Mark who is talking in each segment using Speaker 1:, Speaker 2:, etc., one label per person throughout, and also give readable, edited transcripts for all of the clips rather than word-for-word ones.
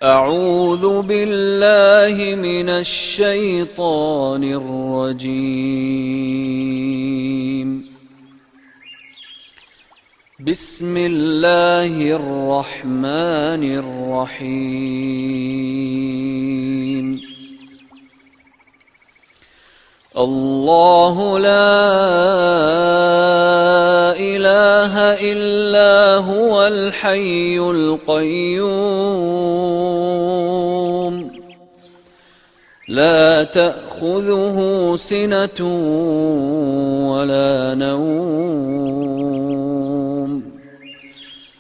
Speaker 1: أعوذ بالله من الشيطان الرجيم. بسم الله الرحمن الرحيم. الله لا إله إلا هو الحي القيوم لا تأخذه سنة ولا نوم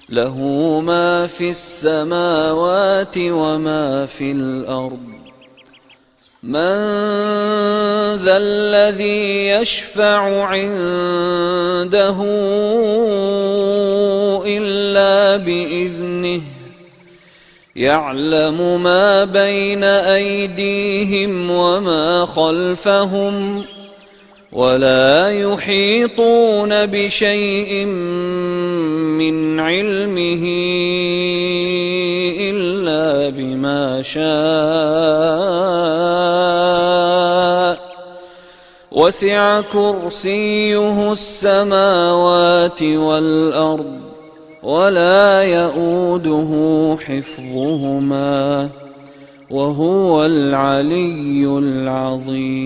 Speaker 1: له ما في السماوات وما في الأرض من ذا الذي يشفع عنده إلا بإذنه يعلم ما بين أيديهم وما خلفهم ولا يحيطون بشيء من علمه إلا بما شاء وسع كرسيه السماوات والأرض ولا يؤوده حفظهما وهو العلي العظيم.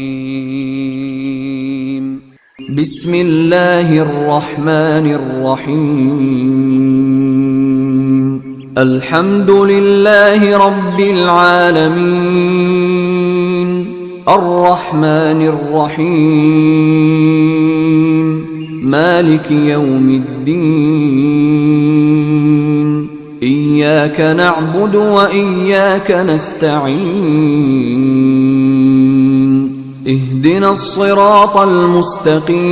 Speaker 2: بسم الله الرحمن الرحيم. الحمد لله رب العالمين الرحمن الرحيم مالك يوم الدين إياك نعبد وإياك نستعين اهدنا الصراط المستقيم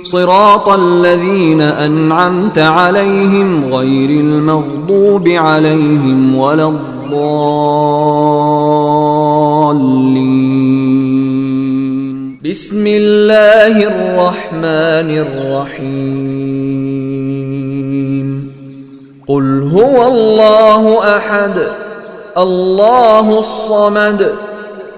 Speaker 2: صراط الذين أنعمت عليهم غير المغضوب عليهم ولا الضالين. بسم الله الرحمن الرحيم. قل هو الله أحد الله الصمد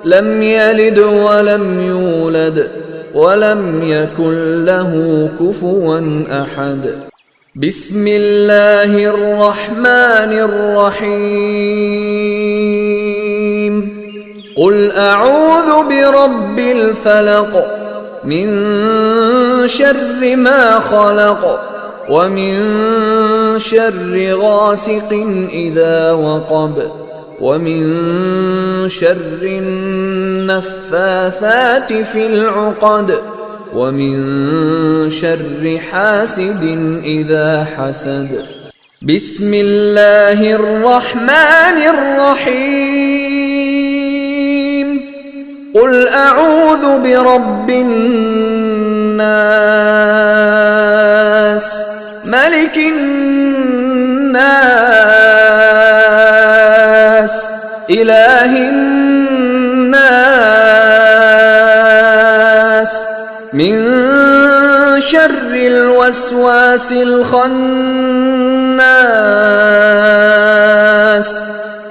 Speaker 2: لم يلد ولم يولد ولم يكن له كفوا أحد. بسم الله الرحمن الرحيم. قل أعوذ برب الفلق من شر ما خلق ومن شر غاسق إذا وقب ومن شر النفاثات في العقد ومن شر حاسد إذا حسد. بسم الله الرحمن الرحيم. قل أعوذ برب الناس ملك الناس إله الناس من شر الوسواس الخناس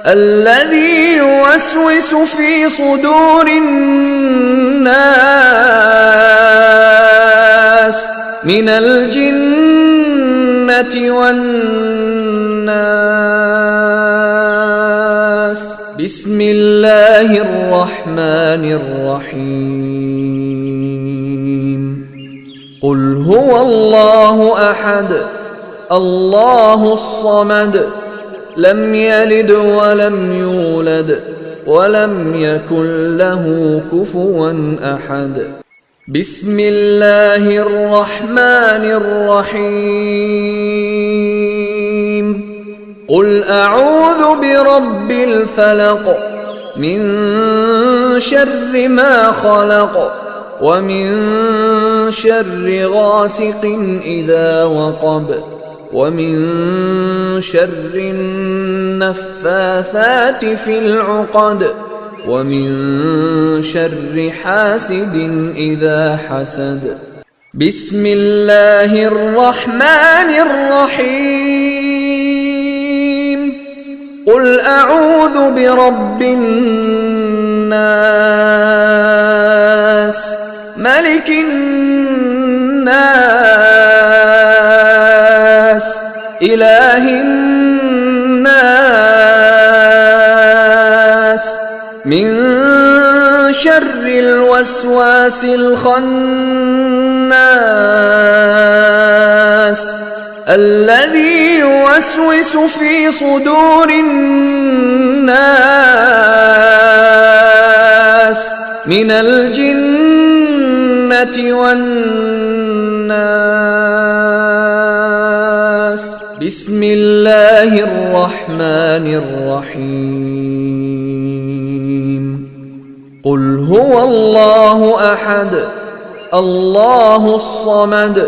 Speaker 2: الذي يوسوس في صدور الناس من الجنة والناس. بسم الله الرحمن الرحيم. قل هو الله أحد الله الصمد لم يلد ولم يولد ولم يكن له كفوا أحد. بسم الله الرحمن الرحيم. قل أعوذ برب الفلق من شر ما خلق ومن شر غاسق إذا وقب ومن شر النفاثات في العقد ومن شر حاسد إذا حسد. بسم الله الرحمن الرحيم. قل أعوذ برب الناس ملك الناس إله الناس من شر الوسواس الخناس الذي يوسوس في صدور الناس من الجنة والناس بسم الله الرحمن الرحيم قل هو الله أحد الله الصمد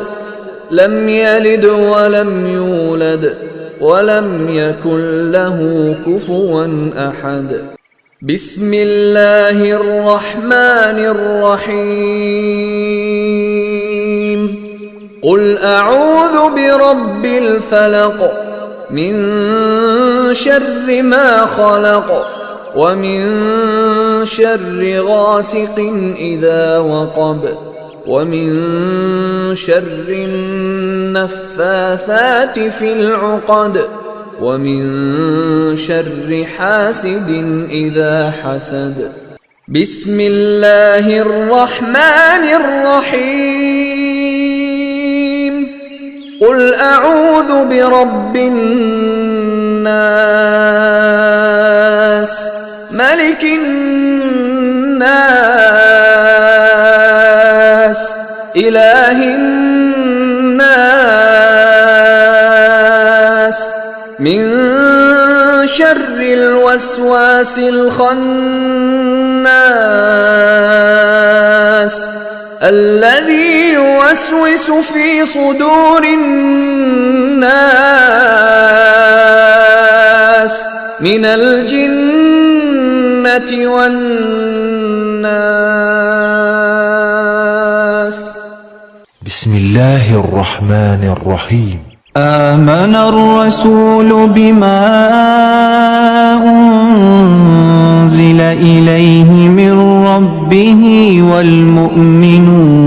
Speaker 2: لم يلد ولم يولد ولم يكن له كفوا أحد بسم الله الرحمن الرحيم قل أعوذ برب الفلق من شر ما خلق ومن شر غاسق إذا وقب ومن شر النفاثات في العقد ومن شر حاسد إذا حسد بسم الله الرحمن الرحيم قل أعوذ برب الناس ملك الناس إله الناس من شر الوسواس الخناس الذي يوسوس في صدور الناس من الجنة والناس
Speaker 3: بسم الله الرحمن الرحيم
Speaker 4: آمن الرسول بما أنزل إليه من ربه والمؤمنون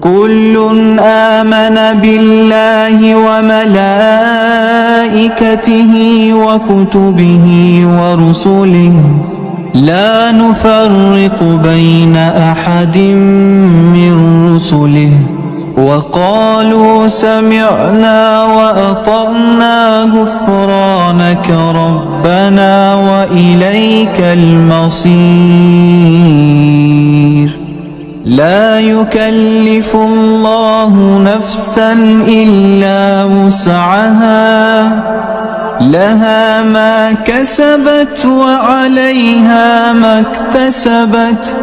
Speaker 4: كل آمن بالله وملائكته وكتبه ورسله لا نفرق بين أحد من رسله وقالوا سمعنا وأطعنا غفرانك ربنا وإليك المصير لا يكلف الله نفسا إلا وسعها لها ما كسبت وعليها ما اكتسبت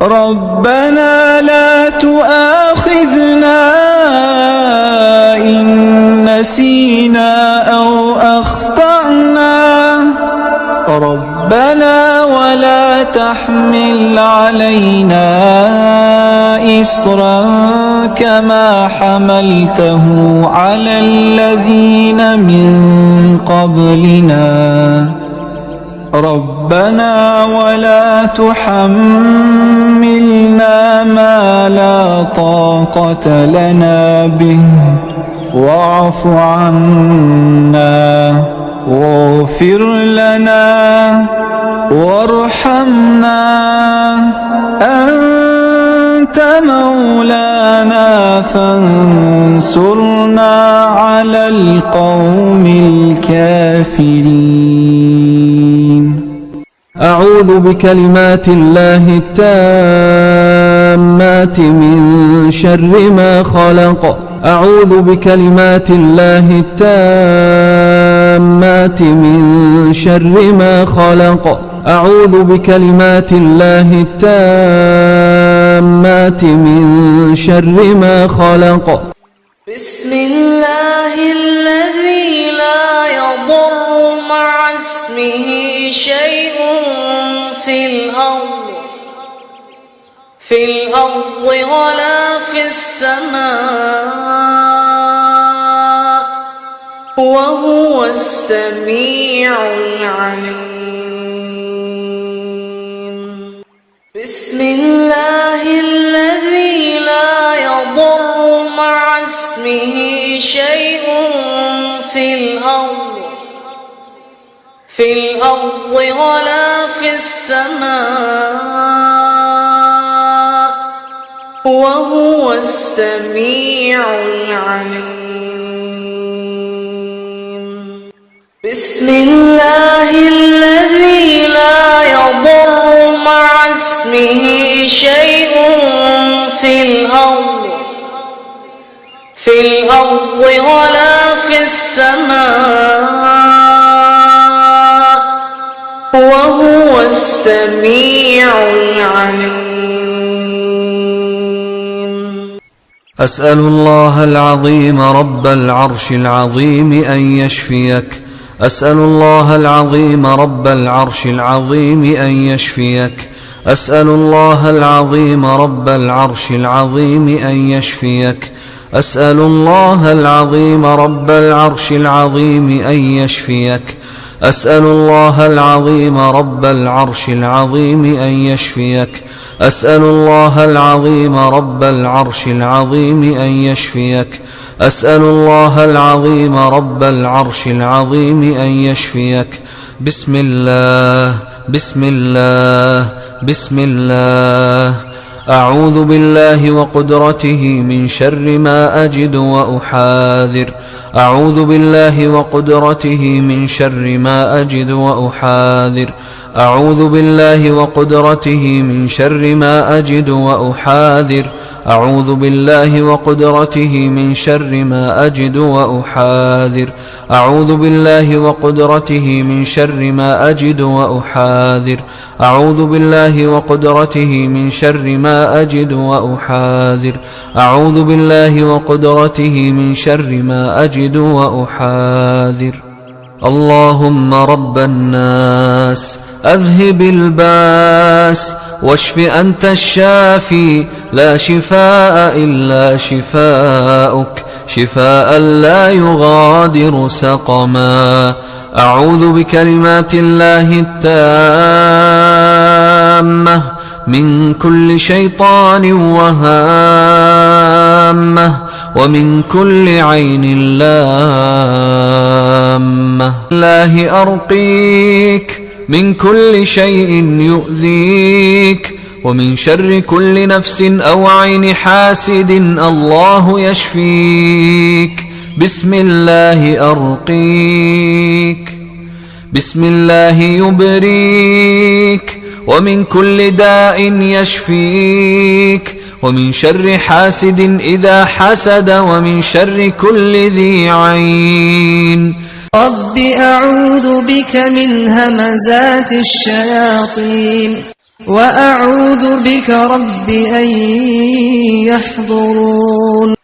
Speaker 4: ربنا لا تؤاخذنا إن نسينا أو أخطأنا ربنا ولا تحمل علينا إصرا كما حملته على الذين من قبلنا ربنا ولا تحملنا ما لا طاقة لنا به واعف عنا واغفر لنا وارحمنا أنت مولانا فانصرنا على القوم الكافرين
Speaker 2: أعوذ بكلمات الله التامات من شر ما خلق أعوذ بكلمات الله التامات من شر ما خلق أعوذ بكلمات الله التامات من شر ما خلق
Speaker 5: بسم الله الذي لا يضر مع اسمه شيء في الأرض ولا في السماء وهو السميع العليم. بسم الله الذي لا يضر مع اسمه شيء في الأرض ولا في السماء وهو السميع العليم. بسم الله الذي لا يضر مع اسمه شيء في الأرض ولا في السماء وهو السميع العليم.
Speaker 1: أسأل الله العظيم رب العرش العظيم أن يشفيك. أسأل الله العظيم رب العرش العظيم أن يشفيك. أسأل الله العظيم رب العرش العظيم أن يشفيك. أسأل الله العظيم رب العرش العظيم أن يشفيك. أسأل الله العظيم رب العرش العظيم أن يشفيك. أسأل الله العظيم رب العرش العظيم أن يشفيك. أسأل الله العظيم رب العرش العظيم أن يشفيك. بسم الله بسم الله بسم الله. أعوذ بالله وقدرته من شر ما أجد وأحاذر. أعوذ بالله وقدرته من شر ما أجد وأحاذر. أعوذ بالله وقدرته من شر ما أجد وأحاذر. أعوذ بالله وقدرته من شر ما أجد وأحاذر. أعوذ بالله وقدرته من شر ما أجد وأحاذر. أعوذ بالله وقدرته من شر ما أجد وأحاذر. أعوذ بالله وقدرته من شر ما أجد وأحاذر. اللهم رب الناس أذهب الباس واشف أنت الشافي لا شفاء إلا شفاؤك شفاء لا يغادر سقما. أعوذ بكلمات الله التامة من كل شيطان وهامة ومن كل عين لامة. الله أرقيك من كل شيء يؤذيك ومن شر كل نفس أو عين حاسد الله يشفيك. بسم الله أرقيك. بسم الله يبريك ومن كل داء يشفيك ومن شر حاسد إذا حسد ومن شر كل ذي عين.
Speaker 6: رب أعوذ بك من همزات الشياطين وأعوذ بك رب أن يحضرون.